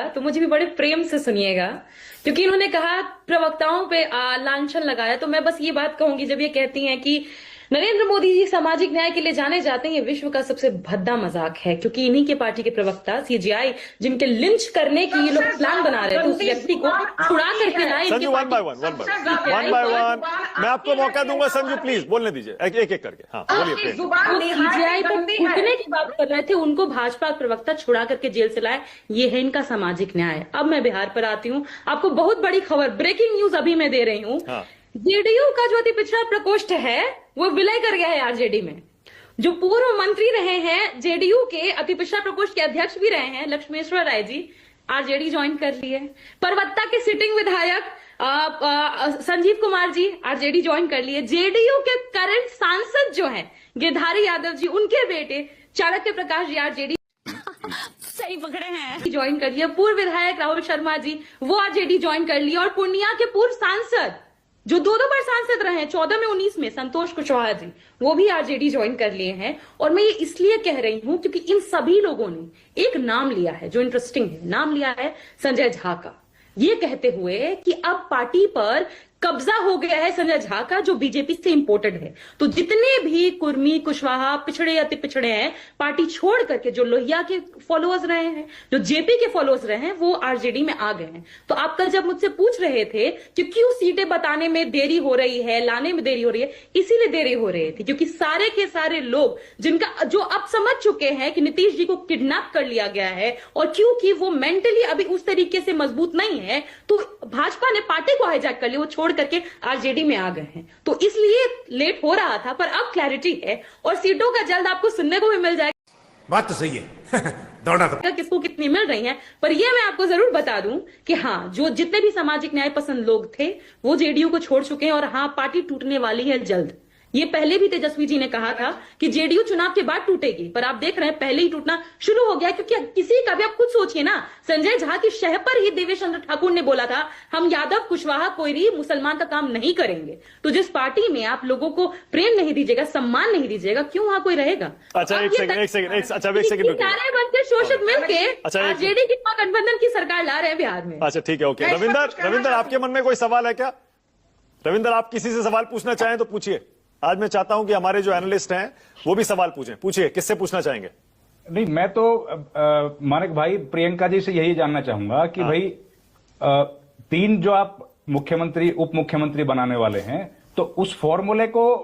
तो मुझे भी बड़े प्रेम से सुनिएगा, क्योंकि इन्होंने कहा प्रवक्ताओं पे लांछन लगाया। तो मैं बस ये बात कहूंगी, जब ये कहती हैं कि नरेंद्र मोदी जी सामाजिक न्याय के लिए जाने जाते हैं, ये विश्व का सबसे भद्दा मजाक है, क्योंकि इन्हीं के पार्टी के प्रवक्ता सीजीआई, जिनके लिंच करने की ये लोग प्लान बना रहे थे, उस व्यक्ति को छुड़ा करके लाए। संजू, वन बाय वन मैं आपको मौका दूंगा। संजू प्लीज बोलने दीजिए, एक एक करके। हाँ बोलिए। सीजीआई पर थूकने की बात कर रहे थे, उनको भाजपा प्रवक्ता छुड़ा करके जेल से लाए। ये है इनका सामाजिक न्याय। अब मैं बिहार पर आती हूँ, आपको बहुत बड़ी खबर, ब्रेकिंग न्यूज अभी मैं दे रही हूँ। जेडीयू का जो अति पिछड़ा प्रकोष्ठ है वो विलय कर गया है आरजेडी में। जो पूर्व मंत्री रहे हैं जेडीयू के, अति पिछड़ा प्रकोष्ठ के अध्यक्ष भी रहे हैं लक्ष्मेश्वर राय जी, आरजेडी ज्वाइन कर लिए। परबत्ता के सिटिंग विधायक संजीव कुमार जी आरजेडी ज्वाइन कर लिए। जेडीयू के करंट सांसद जो हैं गिरधारी यादव जी, उनके बेटे चाणक्य प्रकाश जी आरजेडी सही पकड़े हैं, ज्वाइन कर लिया। पूर्व विधायक राहुल शर्मा जी, वो आरजेडी ज्वाइन कर लिया। और पूर्णिया के पूर्व सांसद जो दो बार सांसद रहे हैं, 14 में 19 में, संतोष कुशवाहा जी, वो भी आरजेडी ज्वाइन कर लिए हैं। और मैं ये इसलिए कह रही हूं क्योंकि इन सभी लोगों ने एक नाम लिया है जो इंटरेस्टिंग है। नाम लिया है संजय झा का, ये कहते हुए कि अब पार्टी पर कब्जा हो गया है संजय झा का, जो बीजेपी से इंपोर्टेड है। तो जितने भी कुर्मी, कुशवाहा, पिछड़े अति पिछड़े हैं, पार्टी छोड़ करके जो लोहिया के फॉलोअर्स रहे हैं, जो जेपी के फॉलोअर्स रहे हैं, वो आरजेडी में आ गए हैं। तो आप कल जब मुझसे पूछ रहे थे कि क्यों सीटें बताने में देरी हो रही है, लाने में देरी हो रही है, इसीलिए देरी हो रही थी क्योंकि सारे के सारे लोग जिनका जो अब समझ चुके हैं कि नीतीश जी को किडनैप कर लिया गया है, और क्योंकि वो मेंटली अभी उस तरीके से मजबूत नहीं है, तो भाजपा ने पार्टी को हाईजैक कर लिया, वो छोड़ करके आरजेडी में आ गए हैं। तो इसलिए लेट हो रहा था, पर अब क्लैरिटी है और सीटों का जल्द आपको सुनने को भी मिल जाएगा। बात तो सही है। दौड़ा तो किसको कितनी मिल रही है, पर यह मैं आपको जरूर बता दूं कि हाँ, जो जितने भी सामाजिक न्याय पसंद लोग थे वो जेडीयू को छोड़ चुके हैं। और हाँ, पार्टी टूटने वाली है जल्द। ये पहले भी तेजस्वी जी ने कहा था कि जेडीयू चुनाव के बाद टूटेगी, पर आप देख रहे हैं पहले ही टूटना शुरू हो गया। क्योंकि किसी का भी, आप खुद सोचिए ना, संजय झा की शह पर ही देवेश चंद्र ठाकुर ने बोला था हम यादव, कुशवाहा, कोयरी, मुसलमान का काम नहीं करेंगे। तो जिस पार्टी में आप लोगों को प्रेम नहीं दीजिएगा, सम्मान नहीं दीजिएगा, क्यों वहां कोई रहेगा? अच्छा एक सेकंड सारे बनते शोषित मिलके आरजेडी की महागठबंधन की सरकार ला रहे हैं बिहार में। अच्छा ठीक है, ओके। रविंदर आपके मन में कोई सवाल है क्या? रविंदर, आप किसी से सवाल पूछना चाहें तो पूछिए। आज मैं चाहता हूं कि हमारे जो एनालिस्ट हैं वो भी सवाल पूछें। पूछिए, किससे पूछना चाहेंगे? नहीं, मैं तो मानिक भाई, प्रियंका जी से यही जानना चाहूंगा कि भाई तीन जो आप मुख्यमंत्री, उप मुख्यमंत्री बनाने वाले हैं, तो उस फॉर्मूले को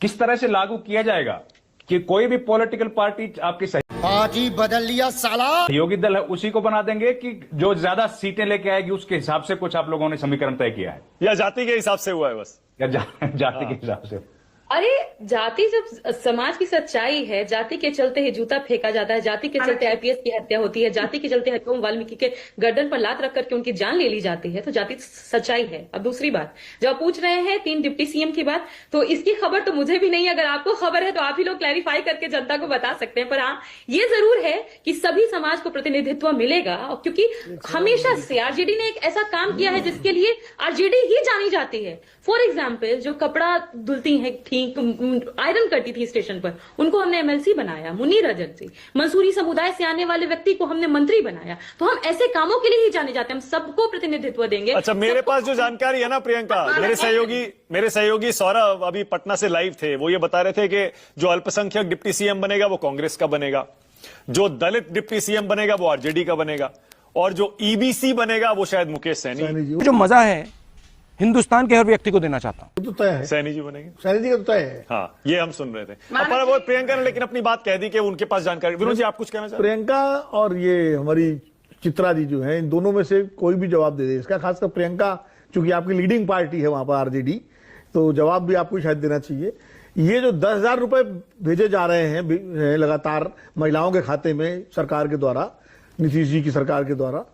किस तरह से लागू किया जाएगा कि कोई भी पॉलिटिकल पार्टी आपकी बाजी बदल लिया साला, सहयोगी दल है उसी को बना देंगे, कि जो ज्यादा सीटें लेके आएगी उसके हिसाब से कुछ आप लोगों ने समीकरण तय किया है, या जाति के हिसाब से हुआ है बस? या जाति के हिसाब से? अरे जाति जब समाज की सच्चाई है, जाति के चलते ही जूता फेंका जाता है, जाति के चलते आईपीएस की हत्या होती है, जाति के चलते हरिओम वाल्मीकि के गर्दन पर लात रख करके उनकी जान ले ली जाती है, तो जाति सच्चाई है। अब दूसरी बात, जब आप पूछ रहे हैं 3 डिप्टी सीएम की बात, तो इसकी खबर तो मुझे भी नहीं है। अगर आपको खबर है तो आप ही लोग क्लैरिफाई करके जनता को बता सकते हैं। पर हाँ, ये जरूर है कि सभी समाज को प्रतिनिधित्व मिलेगा, क्योंकि हमेशा से आरजेडी ने एक ऐसा काम किया है जिसके लिए आरजेडी ही जानी जाती है। फॉर एग्जाम्पल, जो कपड़ा धुलती है, ठीक आयरन करती थी स्टेशन पर, उनको हमने एमएलसी बनाया, मुनीर रजक जी। मंसूरी समुदाय से आने वाले व्यक्ति को हमने मंत्री बनाया। तो हम ऐसे कामों के लिए ही जाने जाते हैं, हम सबको प्रतिनिधित्व देंगे। अच्छा, मेरे पास जो जानकारी है ना प्रियंका, मेरे सहयोगी सौरभ अभी पटना से लाइव थे, वो ये बता रहे थे कि जो अल्पसंख्यक डिप्टी सीएम बनेगा वो कांग्रेस का बनेगा, जो दलित डिप्टी सीएम बनेगा वो आरजेडी का बनेगा, और जो ईबीसी बनेगा वो शायद मुकेश सैनी। जो मजा है हिंदुस्तान के हर व्यक्ति को देना चाहता हूं, तो तय है, सैनी जी बनेंगे। सैनी जी का तो तय है। हाँ, ये हम सुन रहे थे। पर वो प्रियंका ने लेकिन अपनी बात कह दी कि उनके पास जानकारी। विनोद जी, आप कुछ कहना चाहते? प्रियंका और ये हमारी चित्रा जी जो है, इन दोनों में से कोई भी जवाब दे दे इसका। खासकर प्रियंका, चूंकि आपकी लीडिंग पार्टी है वहां पर आरजेडी, तो जवाब भी आपको शायद देना चाहिए। ये जो 10,000 रुपए भेजे जा रहे हैं लगातार महिलाओं के खाते में सरकार के द्वारा, नीतीश जी की सरकार के द्वारा,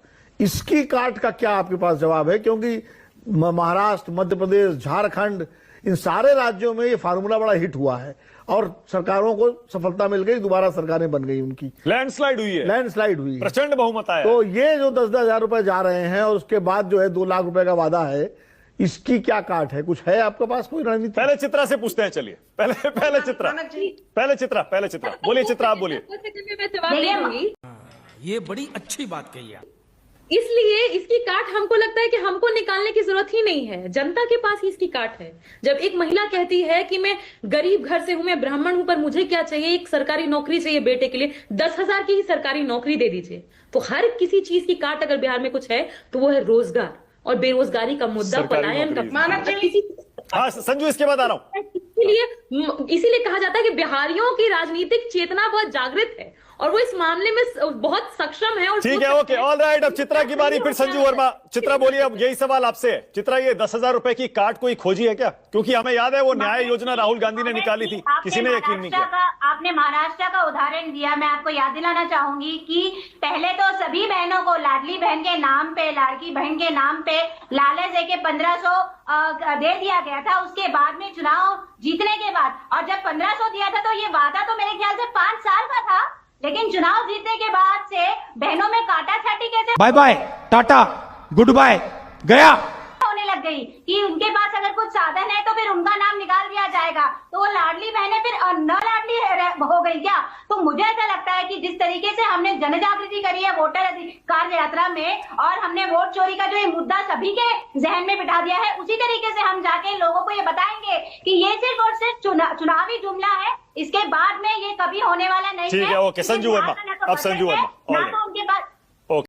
इसकी काट का क्या आपके पास जवाब है? क्योंकि महाराष्ट्र, मध्य प्रदेश, झारखंड, इन सारे राज्यों में ये फार्मूला बड़ा हिट हुआ है और सरकारों को सफलता मिल गई, दोबारा सरकारें बन गई, उनकी लैंडस्लाइड हुई है, लैंडस्लाइड हुई, प्रचंड बहुमत आया। तो ये जो 10-10 हजार रुपए जा रहे हैं और उसके बाद जो है 2 लाख रुपए का वादा है, इसकी क्या काट है? कुछ है आपके पास कोई रणनीति? पहले चित्रा से पूछते हैं, चलिए पहले चित्रा बोलिए। चित्रा, आप बोलिए। मैं जवाब दे दूंगी। ये बड़ी अच्छी बात कही आप। इसलिए इसकी काट हमको लगता है कि हमको निकालने की जरूरत ही नहीं है, जनता के पास ही इसकी काट है। जब एक महिला कहती है कि मैं गरीब घर से हूं, मैं ब्राह्मण हूं, पर मुझे क्या चाहिए, एक सरकारी नौकरी चाहिए बेटे के लिए, 10,000 की ही सरकारी नौकरी दे दीजिए। तो हर किसी चीज की काट अगर बिहार में कुछ है तो वो है रोजगार और बेरोजगारी का मुद्दा, सरकारी पलायन का नौकरी। हाँ संजू, इसके बाद आ रहा हूं। इसीलिए कहा जाता है कि बिहारियों की राजनीतिक चेतना बहुत जागृत है और वो इस मामले में बहुत सक्षम है। और ठीक है, ओके, ऑल राइट। अब चित्रा की बारी, फिर संजू वर्मा। चित्रा बोलिए, अब यही सवाल आपसे है। चित्रा, ये 10,000 रुपए की काट कोई खोजी है क्या? क्योंकि हमें याद है वो न्याय योजना राहुल गांधी ने निकाली थी, किसी ने यकीन नहीं किया। आपने महाराष्ट्र का उदाहरण दिया, मैं आपको याद दिलाना चाहूंगी कि पहले तो सभी बहनों को लाडली बहन के नाम पे, लाड़की बहन के नाम पे लालच देके 1500 दे दिया गया था। उसके बाद में चुनाव जीतने के बाद, और जब 1500 दिया था तो ये वादा तो मेरे ख्याल से 5 साल का था, लेकिन चुनाव जीतने के बाद से बहनों में काटा छाटी कैसे बाय बाय, टाटा, गुड बाय, गया होने लग गई कि उनके पास अगर कुछ साधन है तो फिर उनका नाम निकाल दिया जाएगा, तो वो लाडली बहनें फिर न लाडली हो गई क्या? तो मुझे ऐसा लगता है कि जिस तरीके से हमने जन जागृति करी है वोटर अधिकार यात्रा में, और हमने वोट चोरी का जो ये मुद्दा सभी के जहन में बिठा दिया है, उसी तरीके से हम जाके लोगों को ये बताएंगे कि ये सिर्फ और सिर्फ चुनावी जुमला है, इसके बाद में ये कभी होने वाला नहीं है। ठीक है, ओके, संजू वर्मा। अब संजू वर्मा, ना तो उनके पास